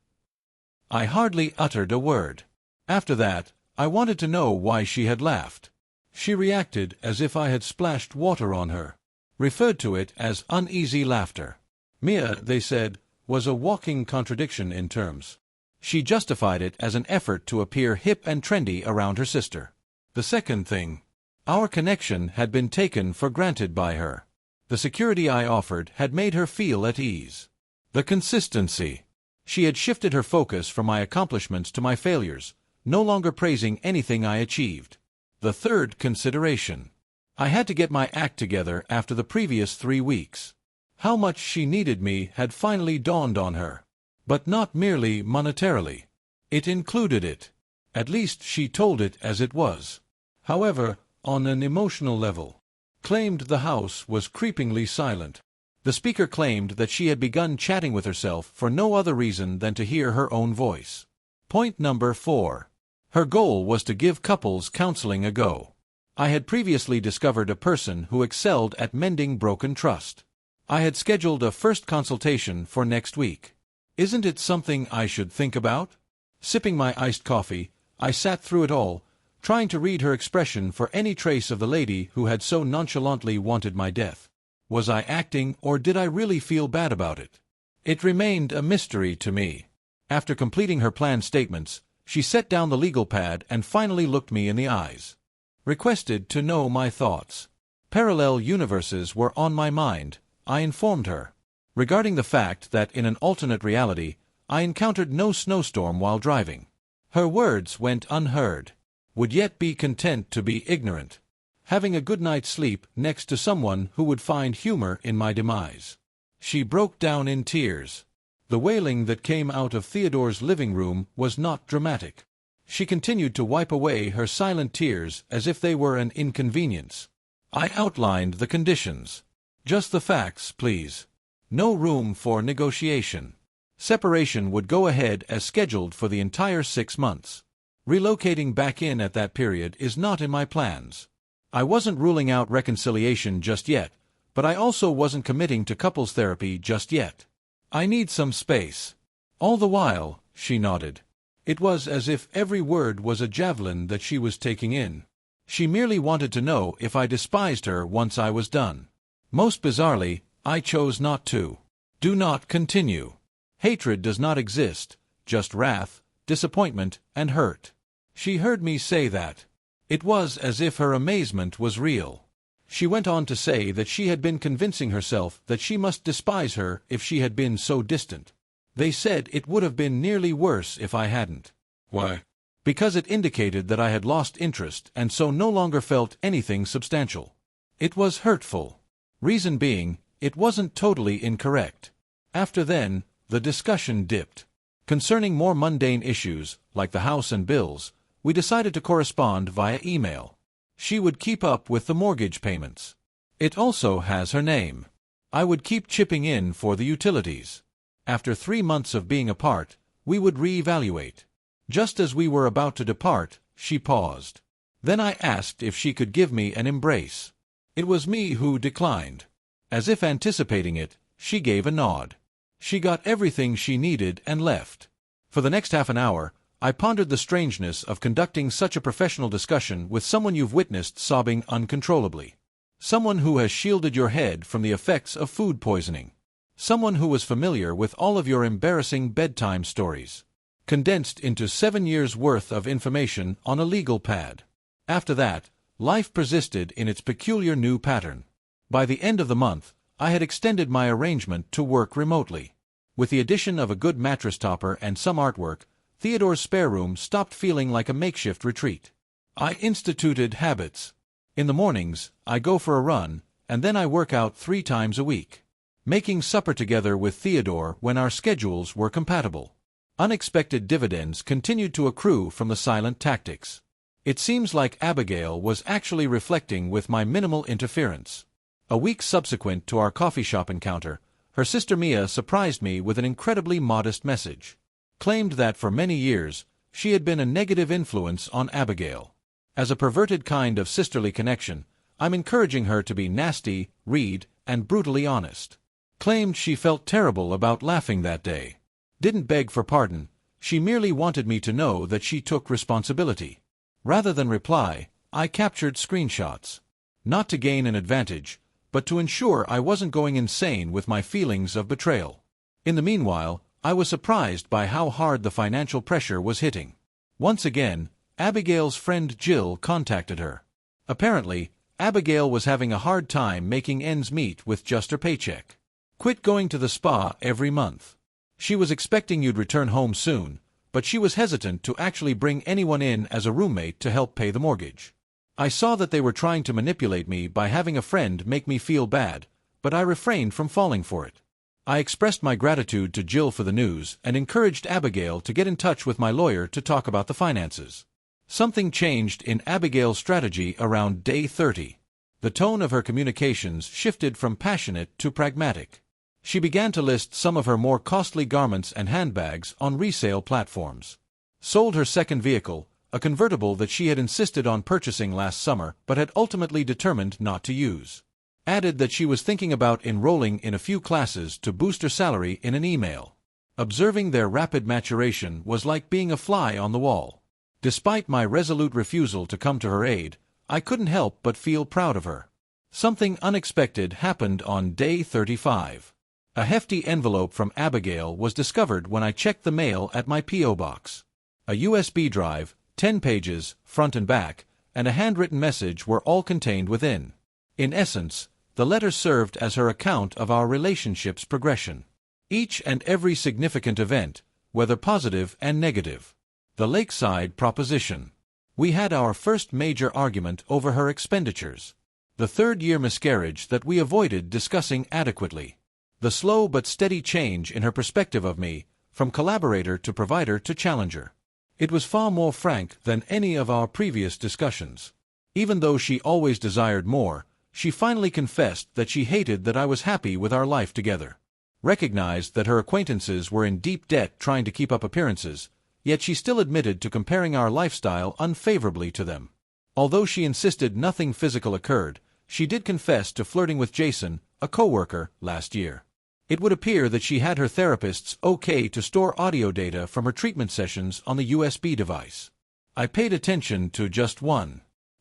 I hardly uttered a word. After that, I wanted to know why she had laughed. She reacted as if I had splashed water on her. Referred to it as uneasy laughter. Mia, they said, was a walking contradiction in terms. She justified it as an effort to appear hip and trendy around her sister. The second thing. Our connection had been taken for granted by her. The security I offered had made her feel at ease. The consistency. She had shifted her focus from my accomplishments to my failures, no longer praising anything I achieved. The third consideration. I had to get my act together after the previous 3 weeks. How much she needed me had finally dawned on her. But not merely monetarily. It included it. At least she told it as it was. However, on an emotional level. Claimed the house was creepingly silent. The speaker claimed that she had begun chatting with herself for no other reason than to hear her own voice. Point number 4. Her goal was to give couples counseling a go. I had previously discovered a person who excelled at mending broken trust. I had scheduled a first consultation for next week. Isn't it something I should think about? Sipping my iced coffee, I sat through it all, trying to read her expression for any trace of the lady who had so nonchalantly wanted my death. Was I acting, or did I really feel bad about it? It remained a mystery to me. After completing her planned statements, she set down the legal pad and finally looked me in the eyes. Requested to know my thoughts. Parallel universes were on my mind, I informed her. Regarding the fact that in an alternate reality, I encountered no snowstorm while driving. Her words went unheard. Would yet be content to be ignorant. Having a good night's sleep next to someone who would find humor in my demise. She broke down in tears. The wailing that came out of Theodore's living room was not dramatic. She continued to wipe away her silent tears as if they were an inconvenience. I outlined the conditions. Just the facts, please. No room for negotiation. Separation would go ahead as scheduled for the entire 6 months. Relocating back in at that period is not in my plans. I wasn't ruling out reconciliation just yet, but I also wasn't committing to couples therapy just yet. I need some space. All the while, she nodded. It was as if every word was a javelin that she was taking in. She merely wanted to know if I despised her once I was done. Most bizarrely, I chose not to. Do not continue. Hatred does not exist, just wrath, disappointment, and hurt. She heard me say that. It was as if her amazement was real. She went on to say that she had been convincing herself that she must despise her if she had been so distant. They said it would have been nearly worse if I hadn't. Why? Because it indicated that I had lost interest and so no longer felt anything substantial. It was hurtful. Reason being, it wasn't totally incorrect. After then, the discussion dipped. Concerning more mundane issues, like the house and bills, we decided to correspond via email. She would keep up with the mortgage payments. It also has her name. I would keep chipping in for the utilities. After 3 months of being apart, we would reevaluate. Just as we were about to depart, she paused. Then I asked if she could give me an embrace. It was me who declined. As if anticipating it, she gave a nod. She got everything she needed and left. For the next half an hour, I pondered the strangeness of conducting such a professional discussion with someone you've witnessed sobbing uncontrollably. Someone who has shielded your head from the effects of food poisoning. Someone who was familiar with all of your embarrassing bedtime stories. Condensed into 7 years' worth of information on a legal pad. After that, life persisted in its peculiar new pattern. By the end of the month, I had extended my arrangement to work remotely. With the addition of a good mattress topper and some artwork, Theodore's spare room stopped feeling like a makeshift retreat. I instituted habits. In the mornings, I go for a run, and then I work out 3 times a week. Making supper together with Theodore when our schedules were compatible. Unexpected dividends continued to accrue from the silent tactics. It seems like Abigail was actually reflecting with my minimal interference. A week subsequent to our coffee shop encounter, her sister Mia surprised me with an incredibly modest message. Claimed that for many years, she had been a negative influence on Abigail. As a perverted kind of sisterly connection, I'm encouraging her to be nasty, read, and brutally honest. Claimed she felt terrible about laughing that day. Didn't beg for pardon, she merely wanted me to know that she took responsibility. Rather than reply, I captured screenshots. Not to gain an advantage, but to ensure I wasn't going insane with my feelings of betrayal. In the meanwhile, I was surprised by how hard the financial pressure was hitting. Once again, Abigail's friend Jill contacted her. Apparently, Abigail was having a hard time making ends meet with just her paycheck. Quit going to the spa every month. She was expecting you'd return home soon, but she was hesitant to actually bring anyone in as a roommate to help pay the mortgage. I saw that they were trying to manipulate me by having a friend make me feel bad, but I refrained from falling for it. I expressed my gratitude to Jill for the news and encouraged Abigail to get in touch with my lawyer to talk about the finances. Something changed in Abigail's strategy around day 30. The tone of her communications shifted from passionate to pragmatic. She began to list some of her more costly garments and handbags on resale platforms. Sold her second vehicle, a convertible that she had insisted on purchasing last summer but had ultimately determined not to use. Added that she was thinking about enrolling in a few classes to boost her salary in an email. Observing their rapid maturation was like being a fly on the wall. Despite my resolute refusal to come to her aid, I couldn't help but feel proud of her. Something unexpected happened on day 35. A hefty envelope from Abigail was discovered when I checked the mail at my P.O. box. A USB drive, 10 pages, front and back, and a handwritten message were all contained within. In essence, the letter served as her account of our relationship's progression. Each and every significant event, whether positive and negative. The lakeside proposition. We had our first major argument over her expenditures. The third-year miscarriage that we avoided discussing adequately. The slow but steady change in her perspective of me, from collaborator to provider to challenger. It was far more frank than any of our previous discussions. Even though she always desired more, She finally confessed that she hated that I was happy with our life together. Recognized that her acquaintances were in deep debt trying to keep up appearances, yet she still admitted to comparing our lifestyle unfavorably to them. Although she insisted nothing physical occurred, she did confess to flirting with Jason, a coworker, last year. It would appear that she had her therapist's okay to store audio data from her treatment sessions on the USB device. I paid attention to just one.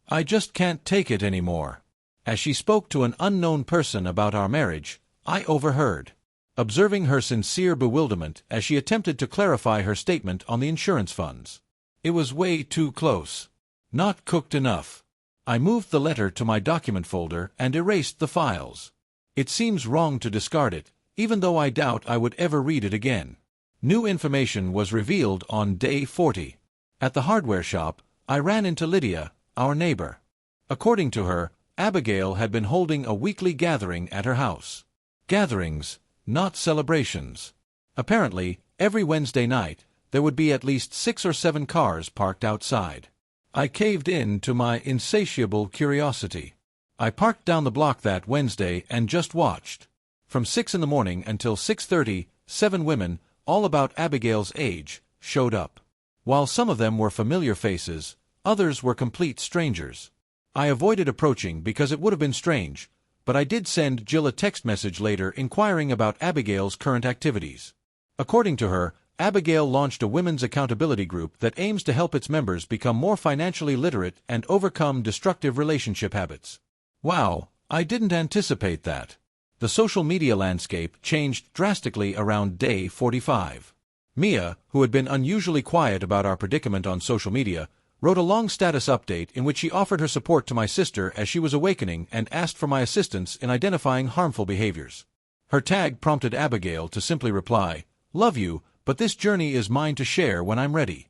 "I just can't take it anymore." As she spoke to an unknown person about our marriage, I overheard. Observing her sincere bewilderment as she attempted to clarify her statement on the insurance funds. It was way too close. Not cooked enough. I moved the letter to my document folder and erased the files. It seems wrong to discard it, even though I doubt I would ever read it again. New information was revealed on day 40. At the hardware shop, I ran into Lydia, our neighbor. According to her, Abigail had been holding a weekly gathering at her house. Gatherings, not celebrations. Apparently, every Wednesday night, there would be at least 6 or 7 cars parked outside. I caved in to my insatiable curiosity. I parked down the block that Wednesday and just watched. From 6 in the morning until 6:30, 7 women, all about Abigail's age, showed up. While some of them were familiar faces, others were complete strangers. I avoided approaching because it would have been strange, but I did send Jill a text message later inquiring about Abigail's current activities. According to her, Abigail launched a women's accountability group that aims to help its members become more financially literate and overcome destructive relationship habits. Wow, I didn't anticipate that. The social media landscape changed drastically around day 45. Mia, who had been unusually quiet about our predicament on social media, wrote a long status update in which she offered her support to my sister as she was awakening and asked for my assistance in identifying harmful behaviors. Her tag prompted Abigail to simply reply, "Love you, but this journey is mine to share when I'm ready."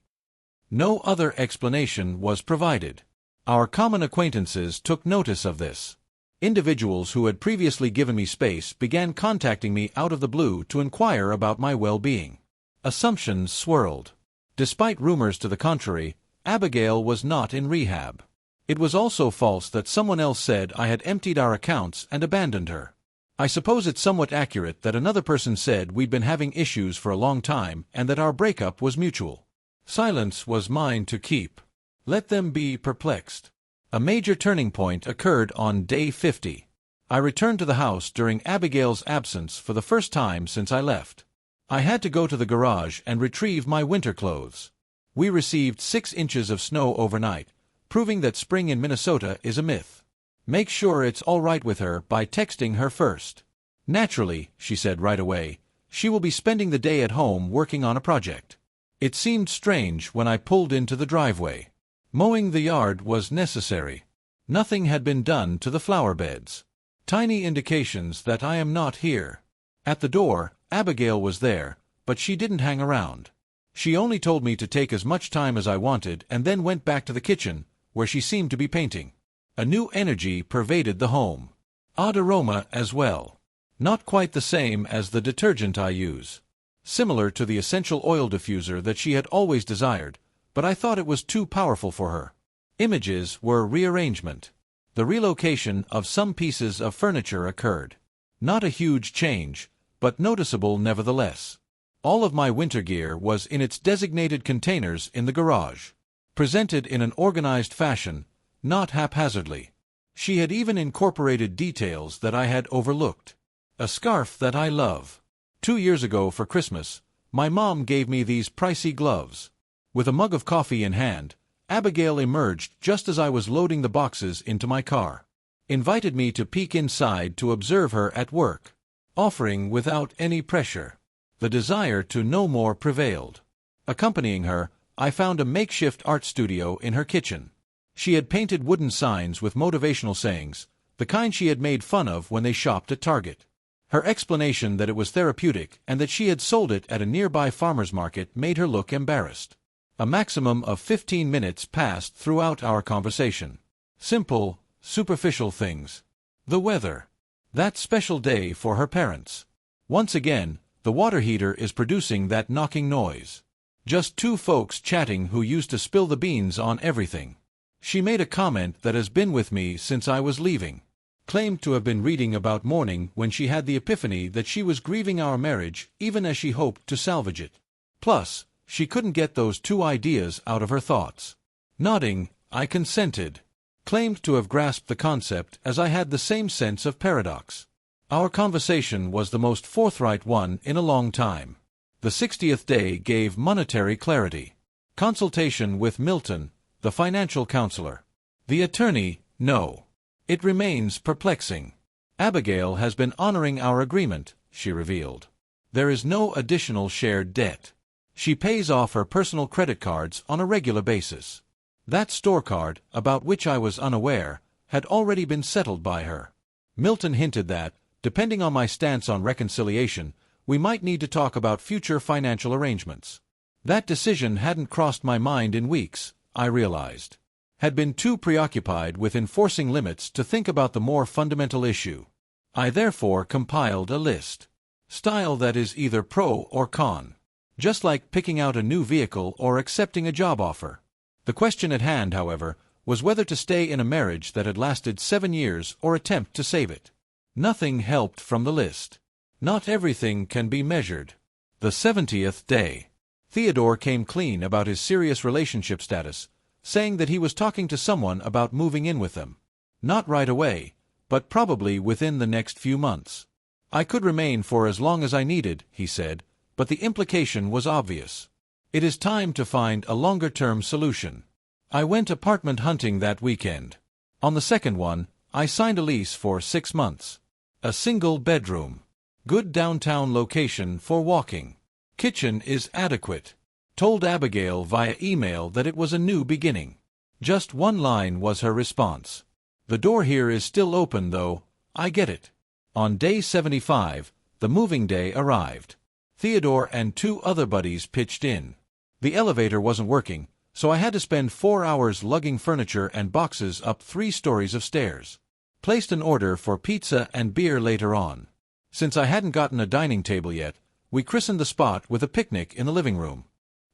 No other explanation was provided. Our common acquaintances took notice of this. Individuals who had previously given me space began contacting me out of the blue to inquire about my well-being. Assumptions swirled. Despite rumors to the contrary, Abigail was not in rehab. It was also false that someone else said I had emptied our accounts and abandoned her. I suppose it's somewhat accurate that another person said we'd been having issues for a long time and that our breakup was mutual. Silence was mine to keep. Let them be perplexed. A major turning point occurred on day 50. I returned to the house during Abigail's absence for the first time since I left. I had to go to the garage and retrieve my winter clothes. We received 6 inches of snow overnight, proving that spring in Minnesota is a myth. Make sure it's all right with her by texting her first. Naturally, she said right away, she will be spending the day at home working on a project. It seemed strange when I pulled into the driveway. Mowing the yard was necessary. Nothing had been done to the flower beds. Tiny indications that I am not here. At the door, Abigail was there, but she didn't hang around. She only told me to take as much time as I wanted and then went back to the kitchen, where she seemed to be painting. A new energy pervaded the home. Odd aroma as well. Not quite the same as the detergent I use. Similar to the essential oil diffuser that she had always desired, but I thought it was too powerful for her. Images were rearrangement. The relocation of some pieces of furniture occurred. Not a huge change, but noticeable nevertheless. All of my winter gear was in its designated containers in the garage. Presented in an organized fashion, not haphazardly. She had even incorporated details that I had overlooked. A scarf that I love. 2 years ago for Christmas, my mom gave me these pricey gloves. With a mug of coffee in hand, Abigail emerged just as I was loading the boxes into my car. Invited me to peek inside to observe her at work. Offering without any pressure. The desire to know more prevailed. Accompanying her, I found a makeshift art studio in her kitchen. She had painted wooden signs with motivational sayings, the kind she had made fun of when they shopped at Target. Her explanation that it was therapeutic and that she had sold it at a nearby farmer's market made her look embarrassed. A maximum of 15 minutes passed throughout our conversation. Simple, superficial things. The weather. That special day for her parents. Once again, the water heater is producing that knocking noise. Just 2 folks chatting who used to spill the beans on everything. She made a comment that has been with me since I was leaving. claimed to have been reading about mourning when she had the epiphany that she was grieving our marriage even as she hoped to salvage it. Plus, she couldn't get those two ideas out of her thoughts. Nodding, I consented. Claimed to have grasped the concept as I had the same sense of paradox. Our conversation was the most forthright one in a long time. The 60th day gave monetary clarity. Consultation with Milton, the financial counselor. The attorney, no. It remains perplexing. Abigail has been honoring our agreement, she revealed. There is no additional shared debt. She pays off her personal credit cards on a regular basis. That store card, about which I was unaware, had already been settled by her. Milton hinted that, depending on my stance on reconciliation, we might need to talk about future financial arrangements. That decision hadn't crossed my mind in weeks, I realized. Had been too preoccupied with enforcing limits to think about the more fundamental issue. I therefore compiled a list. Style that is either pro or con. Just like picking out a new vehicle or accepting a job offer. The question at hand, however, was whether to stay in a marriage that had lasted 7 years or attempt to save it. Nothing helped from the list. Not everything can be measured. The 70th day. Theodore came clean about his serious relationship status, saying that he was talking to someone about moving in with them. Not right away, but probably within the next few months. I could remain for as long as I needed, he said, but the implication was obvious. It is time to find a longer-term solution. I went apartment hunting that weekend. On the second one, I signed a lease for 6 months. A single bedroom. Good downtown location for walking. Kitchen is adequate. Told Abigail via email that it was a new beginning. Just one line was her response. The door here is still open though, I get it. On day 75, the moving day arrived. Theodore and 2 other buddies pitched in. The elevator wasn't working, so I had to spend 4 hours lugging furniture and boxes up 3 stories of stairs. Placed an order for pizza and beer later on. Since I hadn't gotten a dining table yet, we christened the spot with a picnic in the living room.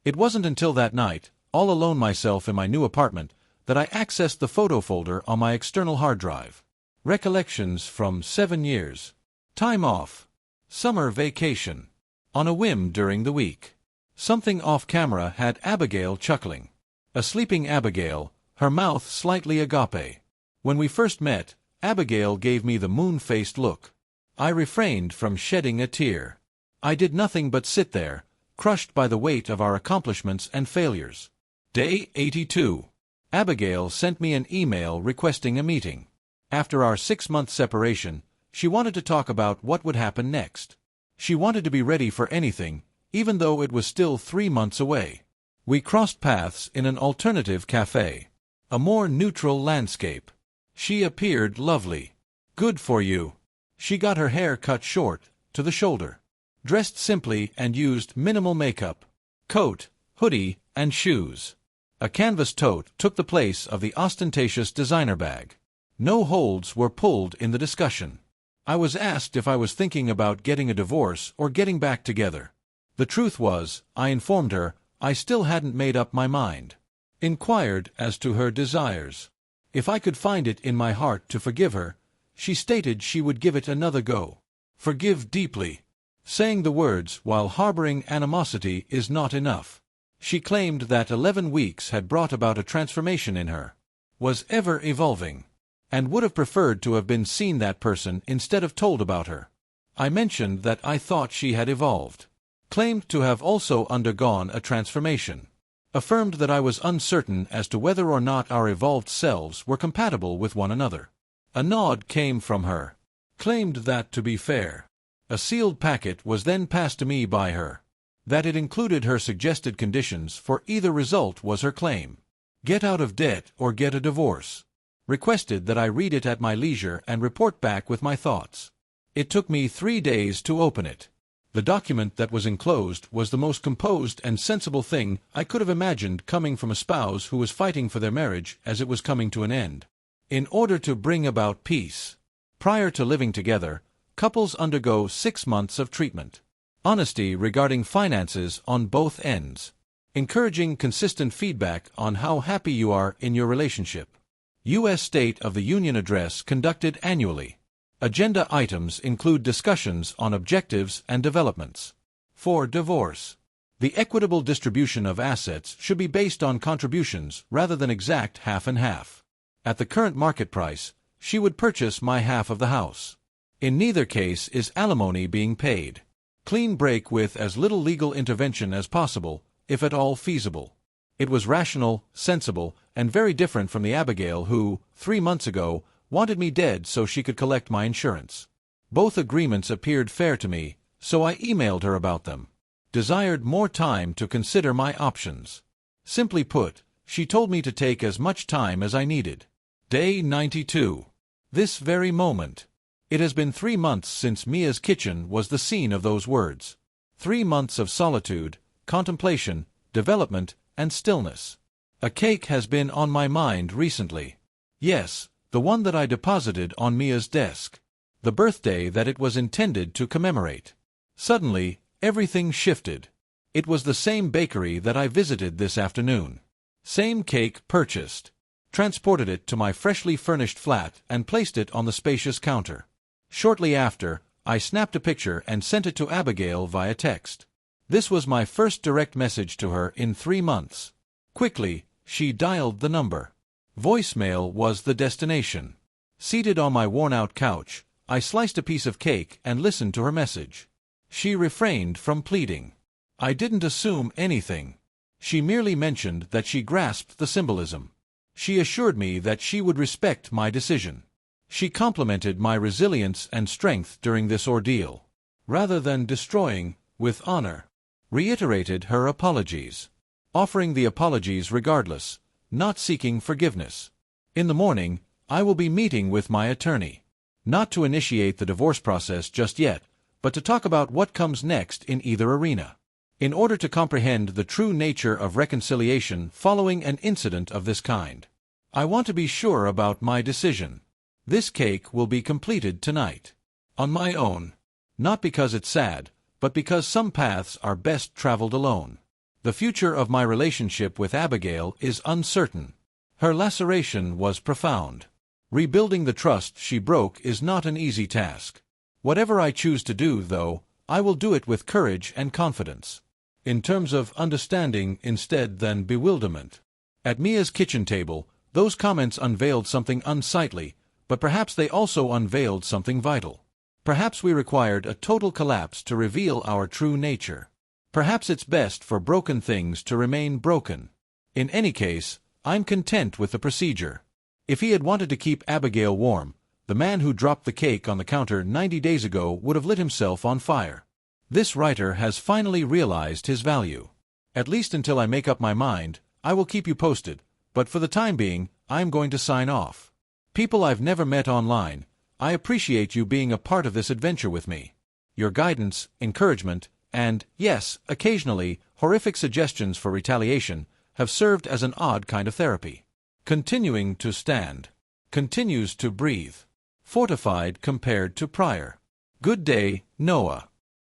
It wasn't until that night, all alone myself in my new apartment, that I accessed the photo folder on my external hard drive. Recollections from 7 years. Time off. Summer vacation. On a whim during the week. Something off-camera had Abigail chuckling. A sleeping Abigail, her mouth slightly agape. When we first met, Abigail gave me the moon-faced look. I refrained from shedding a tear. I did nothing but sit there, crushed by the weight of our accomplishments and failures. Day 82. Abigail sent me an email requesting a meeting. After our 6-month separation, she wanted to talk about what would happen next. She wanted to be ready for anything, even though it was still 3 months away. We crossed paths in an alternative cafe. A more neutral landscape. She appeared lovely. Good for you. She got her hair cut short, to the shoulder. Dressed simply and used minimal makeup. Coat, hoodie, and shoes. A canvas tote took the place of the ostentatious designer bag. No holds were pulled in the discussion. I was asked if I was thinking about getting a divorce or getting back together. The truth was, I informed her, I still hadn't made up my mind. Inquired as to her desires. If I could find it in my heart to forgive her, she stated she would give it another go. Forgive deeply. Saying the words while harboring animosity is not enough. She claimed that 11 weeks had brought about a transformation in her. Was ever evolving. And would have preferred to have been seen that person instead of told about her. I mentioned that I thought she had evolved. Claimed to have also undergone a transformation. Affirmed that I was uncertain as to whether or not our evolved selves were compatible with one another. A nod came from her. Claimed that, to be fair, a sealed packet was then passed to me by her. That it included her suggested conditions for either result was her claim. Get out of debt or get a divorce. Requested that I read it at my leisure and report back with my thoughts. It took me 3 days to open it. The document that was enclosed was the most composed and sensible thing I could have imagined coming from a spouse who was fighting for their marriage as it was coming to an end. In order to bring about peace. Prior to living together, couples undergo 6 months of treatment. Honesty regarding finances on both ends. Encouraging consistent feedback on how happy you are in your relationship. U.S. State of the Union Address conducted annually. Agenda items include discussions on objectives and developments. 4. Divorce. The equitable distribution of assets should be based on contributions rather than exact half and half. At the current market price, she would purchase my half of the house. In neither case is alimony being paid. Clean break with as little legal intervention as possible, if at all feasible. It was rational, sensible, and very different from the Abigail who, 3 months ago, wanted me dead so she could collect my insurance. Both agreements appeared fair to me, so I emailed her about them. Desired more time to consider my options. Simply put, she told me to take as much time as I needed. Day 92. This very moment. It has been 3 months since Mia's kitchen was the scene of those words. 3 months of solitude, contemplation, development, and stillness. A cake has been on my mind recently. Yes, the one that I deposited on Mia's desk. The birthday that it was intended to commemorate. Suddenly, everything shifted. It was the same bakery that I visited this afternoon. Same cake purchased. Transported it to my freshly furnished flat and placed it on the spacious counter. Shortly after, I snapped a picture and sent it to Abigail via text. This was my first direct message to her in 3 months. Quickly, she dialed the number. Voicemail was the destination. Seated on my worn-out couch, I sliced a piece of cake and listened to her message. She refrained from pleading. I didn't assume anything. She merely mentioned that she grasped the symbolism. She assured me that she would respect my decision. She complimented my resilience and strength during this ordeal. Rather than destroying, with honor. Reiterated her apologies. Offering the apologies regardless, not seeking forgiveness. In the morning, I will be meeting with my attorney. Not to initiate the divorce process just yet, but to talk about what comes next in either arena. In order to comprehend the true nature of reconciliation following an incident of this kind. I want to be sure about my decision. This cake will be completed tonight. On my own. Not because it's sad, but because some paths are best traveled alone. The future of my relationship with Abigail is uncertain. Her laceration was profound. Rebuilding the trust she broke is not an easy task. Whatever I choose to do, though, I will do it with courage and confidence. In terms of understanding instead than bewilderment. At Mia's kitchen table, those comments unveiled something unsightly, but perhaps they also unveiled something vital. Perhaps we required a total collapse to reveal our true nature. Perhaps it's best for broken things to remain broken. In any case, I'm content with the procedure. If he had wanted to keep Abigail warm, the man who dropped the cake on the counter 90 days ago would have lit himself on fire. This writer has finally realized his value. At least until I make up my mind, I will keep you posted, but for the time being, I'm going to sign off. People I've never met online, I appreciate you being a part of this adventure with me. Your guidance, encouragement, and, yes, occasionally, horrific suggestions for retaliation have served as an odd kind of therapy. Continuing to stand. Continues to breathe. Fortified compared to prior. Good day, Noah.